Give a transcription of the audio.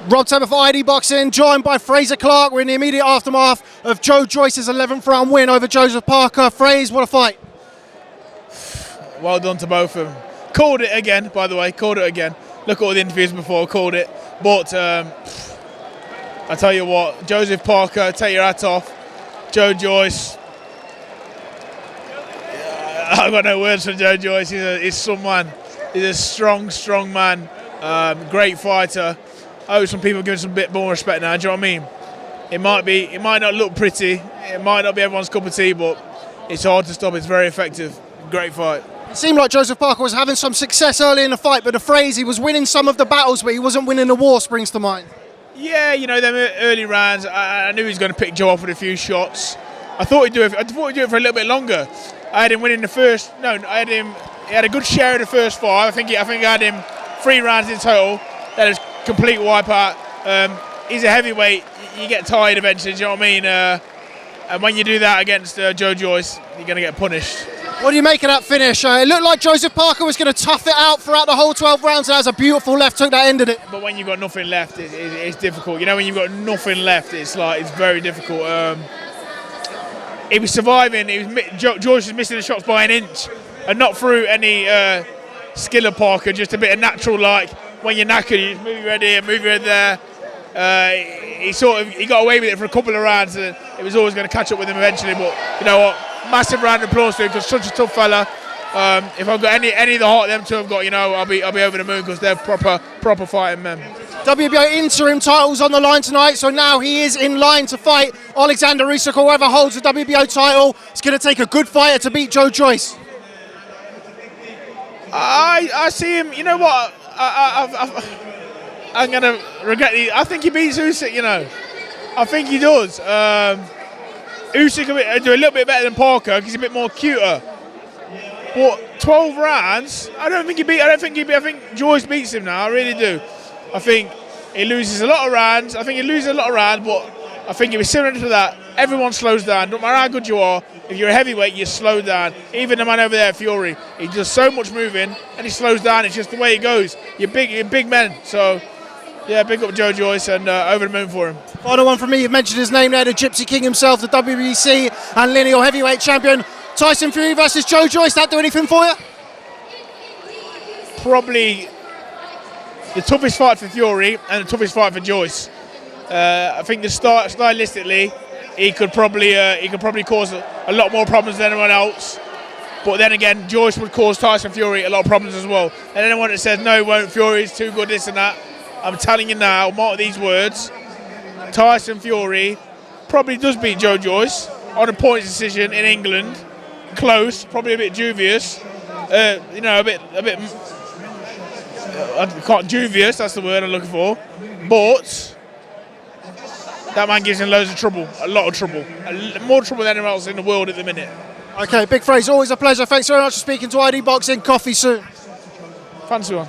Rob Tebbutt for ID Boxing, joined by Frazer Clarke. We're in the immediate aftermath of Joe Joyce's 11th round win over Joshua-Parker. Frazer, what a fight. Well done to both of them. Called it again, by the way, called it again. Look at all the interviews before, called it. But I tell you what, Joshua-Parker, take your hat off. Joe Joyce. I've got no words for Joe Joyce. He's some man. He's a strong, strong man. Great fighter. I hope some people give him a bit more respect now. Do you know what I mean? It might not look pretty. It might not be everyone's cup of tea, but it's hard to stop. It's very effective. Great fight. It seemed like Joshua-Parker was having some success early in the fight, but the phrase, he was winning some of the battles, but he wasn't winning the war, springs to mind. Yeah, you know, them early rounds, I knew he was going to pick Joe off with a few shots. I thought he'd do it for a little bit longer. I had him winning the first. No, I had him. He had a good share of the first five. I think I had him 3 rounds in total. That was complete wipeout. He's a heavyweight. You get tired eventually. Do you know what I mean? And when you do that against Joe Joyce, you're going to get punished. What do you make of that finish? It looked like Joshua-Parker was going to tough it out throughout the whole 12 rounds. That was a beautiful left hook that ended it. But when you've got nothing left, it's difficult. You know, when you've got nothing left, it's very difficult. He was surviving. Joyce was missing the shots by an inch, and not through any skill of Parker, just a bit of natural, like when you're knackered, you just move your head here, move your head there. He got away with it for a couple of rounds, and it was always going to catch up with him eventually. But you know what? Massive round of applause to him, because such a tough fella. If I've got any of the heart them two have got, you know, I'll be over the moon, because they're proper fighting men. WBO interim titles on the line tonight, so now he is in line to fight Joshua-Usyk, or whoever holds the WBO title. It's going to take a good fighter to beat Joe Joyce. I see him. You know what? I'm going to regret it. I think he beats Usyk, you know. I think he does. Usyk will do a little bit better than Parker, because he's a bit more cuter. But 12 rounds, I think Joyce beats him now. I really do. I think he loses a lot of rounds. But I think it was similar to that. Everyone slows down. No matter how good you are, if you're a heavyweight, you slow down. Even the man over there, Fury, he does so much moving and he slows down. It's just the way it goes. You're big men. So, yeah, big up Joe Joyce, and over the moon for him. Final one from me. You've mentioned his name there, the Gypsy King himself, the WBC and lineal heavyweight champion. Tyson Fury versus Joe Joyce. That do anything for you? Probably the toughest fight for Fury and the toughest fight for Joyce. I think stylistically, he could probably cause a lot more problems than anyone else. But then again, Joyce would cause Tyson Fury a lot of problems as well. And anyone that says no, won't, Fury's too good, this and that, I'm telling you now, mark these words. Tyson Fury probably does beat Joe Joyce on a points decision in England. Close, probably a bit dubious. You know, a bit. I can't dubious. That's the word I'm looking for. But that man gives him loads of trouble, a lot of trouble, more trouble than anyone else in the world at the minute. Okay, Big Frazer, always a pleasure. Thanks very much for speaking to ID Boxing. Coffee soon. Fancy one.